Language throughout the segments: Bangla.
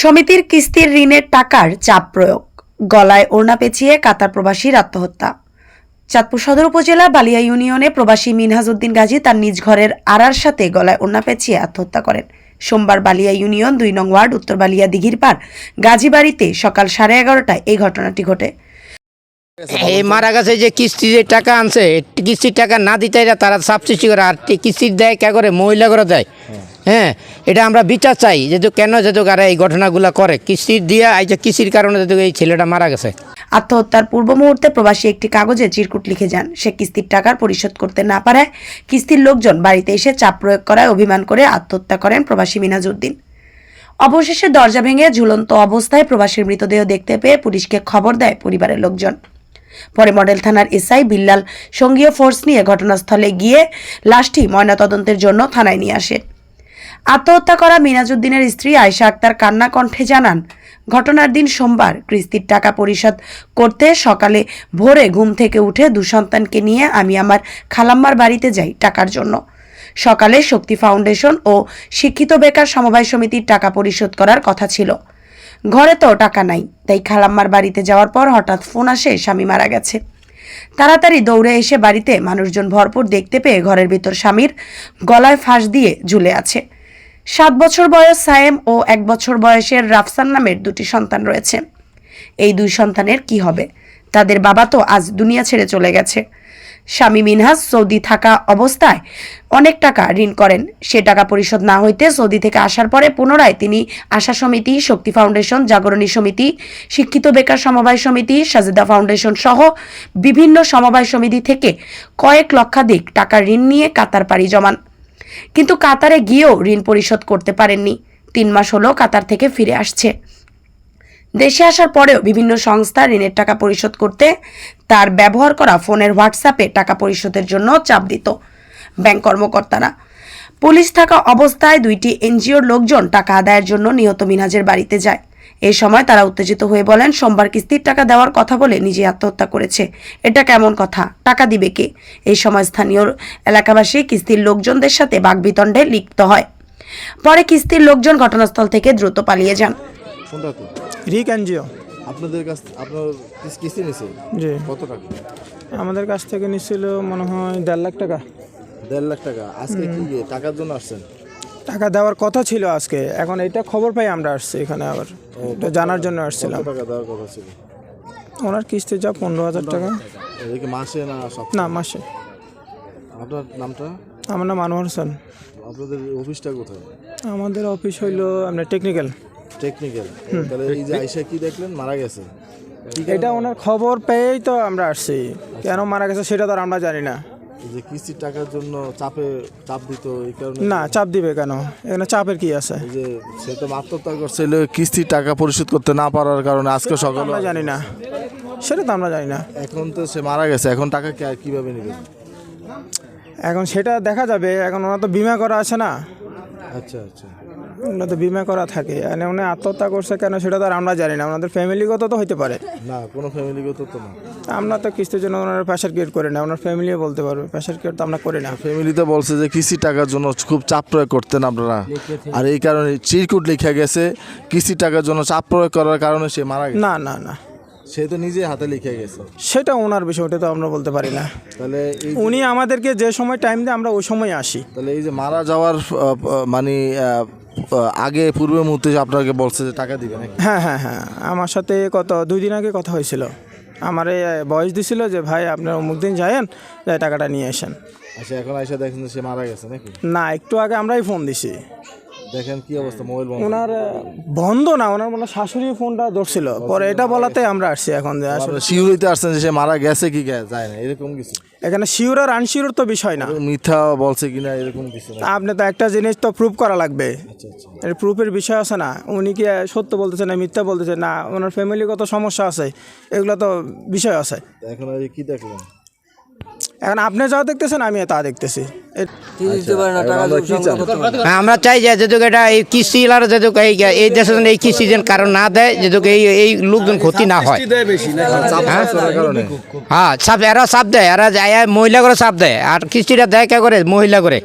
সমিতির কিস্তির ঋণের টাকার চাপ প্রয়োগ, গলায় ওড়না পেঁচিয়ে কাতার প্রবাসীর আত্মহত্যা। চাঁদপুর সদর উপজেলার বালিয়া ইউনিয়নে প্রবাসী মিনহাজ উদ্দিন গাজী তার নিজ ঘরের আড়ার সাথে গলায় ওড়না পেঁচিয়ে আত্মহত্যা করেন। সোমবার বালিয়া ইউনিয়ন ২ নং ওয়ার্ড উত্তর বালিয়া দিঘির পাড় গাজী বাড়িতে সকাল 11:30টায় এই ঘটনাটি ঘটে। এই মারা গেছে যে কিস্তি যে টাকা আনছে, কিস্তির টাকা না দিতে তারা সাবসিডি করে, আর কিস্তির দেয় কে করে? মহিলা করে দেয়। হ্যাঁ, এটা আমরা বিচার চাই যেহেতু কেন যেহেতু আর এই ঘটনাগুলো করে কিস্তির দিয়ে এই যে কিস্তির কারণে যেহেতু এই ছেলেটা মারা গেছে। আত্মহত্যার পূর্ব মুহূর্তে প্রবাসী একটি কাগজে চিরকুট লিখে যান। সে কিস্তির টাকার পরিশোধ করতে না পারায় কিস্তির লোকজন বাড়িতে এসে চাপ প্রয়োগ করায় অভিমান করে আত্মহত্যা করেন প্রবাসী মিনহাজ উদ্দিন। অবশেষে দরজা ভেঙে ঝুলন্ত অবস্থায় প্রবাসীর মৃতদেহ দেখতে পেয়ে পুলিশকে খবর দেয় পরিবারের লোকজন। পরে মডেল থানার এসআই বিল্লাল সঙ্গীয় ফোর্স নিয়ে ঘটনাস্থলে গিয়ে লাশটি ময়নাতদন্তের জন্য থানায় নিয়ে আসে। আত্মহত্যা করা মিনহাজ উদ্দিনের স্ত্রী আয়েশা আক্তার কান্না কণ্ঠে জানান, ঘটনার দিন সোমবার কিস্তির টাকা পরিশোধ করতে সকালে ভোরে ঘুম থেকে উঠে 2 সন্তানকে নিয়ে আমি আমার খালাম্মার বাড়িতে যাই টাকার জন্য। সকালে শক্তি ফাউন্ডেশন ও শিক্ষিত বেকার সমবায় সমিতির টাকা পরিশোধ করার কথা ছিল। ঘরে তো টাকা নাই, তাই খালাম্মার বাড়িতে যাওয়ার পর হঠাৎ ফোন আসে স্বামী মারা গেছে। তাড়াতাড়ি দৌড়ে এসে বাড়িতে মানুষজন ভরপুর দেখতে পেয়ে ঘরের ভিতর স্বামীর গলায় ফাঁস দিয়ে ঝুলে আছে। 7 বছর বয়স সায়েম ও 1 বছর বয়সের রাফসান নামের 2টি সন্তান রয়েছে। এই 2 সন্তানের কি হবে? তাদের বাবা তো আজ দুনিয়া ছেড়ে চলে গেছে। স্বামী মিনহাজ সৌদি থাকা অবস্থায় অনেক টাকা ঋণ করেন। সে টাকা পরিশোধ না হইতে সৌদি থেকে আসার পরে পুনরায় তিনি আশা সমিতি, শক্তি ফাউন্ডেশন, জাগরণী সমিতি, শিক্ষিত বেকার সমবায় সমিতি, সাজেদা ফাউন্ডেশন সহ বিভিন্ন সমবায় সমিতি থেকে কয়েক লক্ষাধিক টাকা ঋণ নিয়ে কাতার পাড়ি জমান। কিন্তু কাতারে গিয়েও ঋণ পরিশোধ করতে পারেননি। 3 মাস হলো কাতার থেকে ফিরে আসছে। দেশে আসার পরেও বিভিন্ন সংস্থা ঋণের টাকা পরিশোধ করতে তার ব্যবহার করা ফোনের হোয়াটসঅ্যাপে টাকা পরিশোধের জন্য চাপ দিত ব্যাংক কর্মকর্তারা। পুলিশ থাকা অবস্থায় 2টি এনজিওর লোকজন টাকা আদায়ের জন্য নিহত মিনহাজের বাড়িতে যায়। এই সময় তারা উত্তেজিত হয়ে বলেন, সোমবার কিস্তির টাকা দেওয়ার কথা বলে নিজে আত্মহত্যা করেছে। এটা কেমন কথা? টাকা দিবে কে? এই সময় স্থানীয় এলাকাবাসী কিস্তির লোকজনদের সাথে বাকবিতণ্ডে লিপ্ত হয়। পরে কিস্তির লোকজন ঘটনাস্থল থেকে দ্রুত পালিয়ে যান। রিক এনজিও আপনাদের কাছ আপনার কিস্তি নিছে? জি। কত টাকা? আমাদের কাছ থেকে নিছিল মনে হয় 1.5 লাখ টাকা। 1.5 লাখ টাকা। আজকে কি টাকার জন্য আসছেন? টাকা দেওয়ার কথা ছিল আজকে, এখন এটা খবর পাই আমরা আসছি এখানে, আবার এটা জানার জন্য আসছিলাম। কত টাকা দেওয়ার কথা ছিল? ওনার কিস্তি যা 15,000 টাকা। এদিকে মাসে না সপ্তাহে? না, মাসে। আপনার নামটা? আমার নাম আনোয়ার হোসেন। আপনাদের অফিসটা কোথায়? আমাদের অফিস হইলো আপনার টেকনিক্যাল। তাহলে এই যে আয়েশা কি দেখলেন মারা গেছে, এটা ওনার খবর পেয়েই তো আমরা আসছি। কেন মারা গেছে সেটা তো আর আমরা জানি না। এই যে কিস্তির টাকার জন্য চাপ দিত এই কারণে? না, চাপ দিবে কেন? এখানে চাপের কি আছে? এই যে সে তো আত্মহত্যা করছিল কিস্তির টাকা পরিশোধ করতে না পারার কারণে। আজকে সকালে আমরা জানি না, সেটা তো আমরা জানি না। এখন তো সে মারা গেছে, এখন টাকা কিভাবে নেবেন? এখন সেটা দেখা যাবে। এখন ওনার তো বিমা করা আছে না। আচ্ছা আচ্ছা, ওনার তো বিমা করা থাকে। উনি আত্মহত্যা করছে কেন সেটা তো আর আমরা জানি না। ওনাদের ফ্যামিলিগত তো হইতে পারে। না কোনো ফ্যামিলিগত তো না। আমরা তো কিস্তির জন্য ওনার প্রেশার ক্রিয়েট করি না, ওনার ফ্যামিলিও বলতে পারবে। প্রেশার ক্রিয়েট তো আমরা করি না। ফ্যামিলিতে বলছে যে কিস্তির টাকার জন্য খুব চাপ প্রয়োগ করতেন আপনারা, আর এই কারণে চিরকুট লিখে গেছে কিস্তির টাকার জন্য চাপ প্রয়োগ করার কারণে সে মারা গেছে। না না না, সে তো নিজে হাতে লিখে গেছে। সেটা ওনার বিষয়টা তো আমরা বলতে পারি না। তাহলে উনি আমাদেরকে যে সময় টাইম দেয় আমরা ওই সময় আসি। তাহলে এই যে মারা যাওয়ার মানে আগে পূর্বে মুহূর্তে আপনাকে বলছে যে টাকা দিবে নাকি? হ্যাঁ হ্যাঁ হ্যাঁ, আমার সাথে 2 দিন আগে কথা হয়েছিল। আমার বয়স দিছিল যে ভাই আপনার অমুক দিন যায়েন, যাই টাকাটা নিয়ে আসেন। আচ্ছা, এখন আইসা দেখেন যে সে মারা গেছে নাকি? না, একটু আগে আমরাই ফোন দিছি। দেখেন কি অবস্থা, মোবাইল বন্ধ? ওনার বন্ধ না, ওনার মানে শাশুড়ি ফোনটা ধরছিল। পরে এটা বলাতে আমরা আসছি এখন যে আসলে শিওর হইতে আসছেন যে সে মারা গেছে কি যায় না এরকম কিছু? এখানে শিওর আর আনশিওর তো বিষয় না। মিথ্যা বলছে কিনা এরকম কিছু না? আপনি তো একটা জিনিস তো প্রুফ করা লাগবে। আচ্ছা আচ্ছা, এর প্রুফের বিষয় আছে না। উনি কি সত্য বলতেছে না মিথ্যা বলতেছে না, ওনার ফ্যামিলিগত সমস্যা আছে, এগুলো তো বিষয় আছে। এখন আর কি দেখলেন? এখন আপনি যা দেখতেছেন আমি তা দেখতেছি। আমরা চাই যে যেহেতু এটা এই কিস্তি যেহেতু এই দেশে এই কিস্তি যেন কারণ না দেয়, যেহেতু এই লোকজন ক্ষতি না হয়। হ্যাঁ, এরা চাপ দেয়, এরা যায় মহিলা করে চাপ দেয়, আর কিস্তিটা দেয় কে করে? মহিলা করে,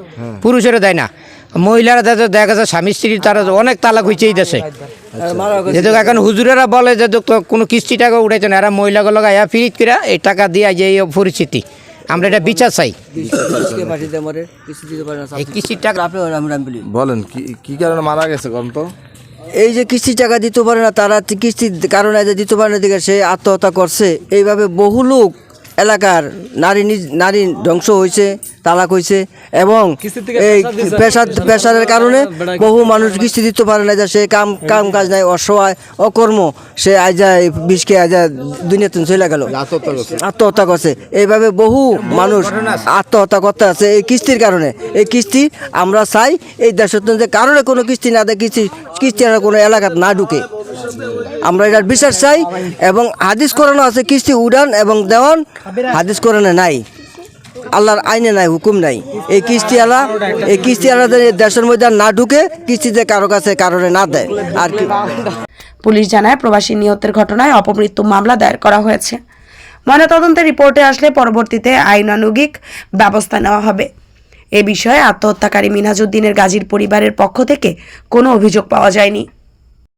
পুরুষেরা দেয় না। মহিলারা দেখা যাচ্ছে স্বামী স্ত্রী তারা অনেক তালাক হয়েছে এই দেশে, যেহেতু এখন হুজুরেরা বলে যে তো কোনো কিস্তি টাকা উঠাইছে না, এরা মহিলাগুলো গায়া ফিরিত করে এই টাকা দিয়ে যে এই পরিস্থিতি, আমরা এটা বিচার চাই। এই কিস্তির টাকা বলেন কি কারণে মারা গেছে কোন তো? এই যে কিস্তি টাকা দিতে পারে না, তারা কিস্তির কারণে যে দিতে পারে না দিকে সে আত্মহত্যা করছে। এইভাবে বহু লোক এলাকার নারী ধ্বংস হয়েছে, তালাক হয়েছে, এবং এই পেশারের কারণে বহু মানুষ কিস্তি দিতে পারে না, যে সে কাম কাজ নাই, অসহায় অকর্ম, সে আজ বিষকে আজ দুনিয়াতে চলে গেল, আত্মহত্যা করছে। এইভাবে বহু মানুষ আত্মহত্যা করতে আছে এই কিস্তির কারণে। এই কিস্তি আমরা চাই এই দেশের যে কারণে কোনো কিস্তি না দেয়, কিস্তি কোনো এলাকাত না ঢুকে, আমরা এটার বিচার চাই। এবং হাদিস কোরআনে আছে কিস্তি উড়ান এবং দেওয়ান, হাদিস কোরআনে নাই, আল্লাহর আইনে নাই, হুকুম নাই। এই কিস্তিওয়ালা দেশের মধ্যে না ঢুকে, কিস্তিতে কারো কাছে কারণে না দেয়। আর কি পুলিশ জানায় প্রবাসী নিহতের ঘটনায় অপমৃত্যু মামলা দায়ের করা হয়েছে। ময়নাতদন্তের রিপোর্টে আসলে পরবর্তীতে আইনানুগিক ব্যবস্থা নেওয়া হবে। এ বিষয়ে আত্মহত্যাকারী মিনহাজউদ্দিনের গাজীর পরিবারের পক্ষ থেকে কোনো অভিযোগ পাওয়া যায়নি।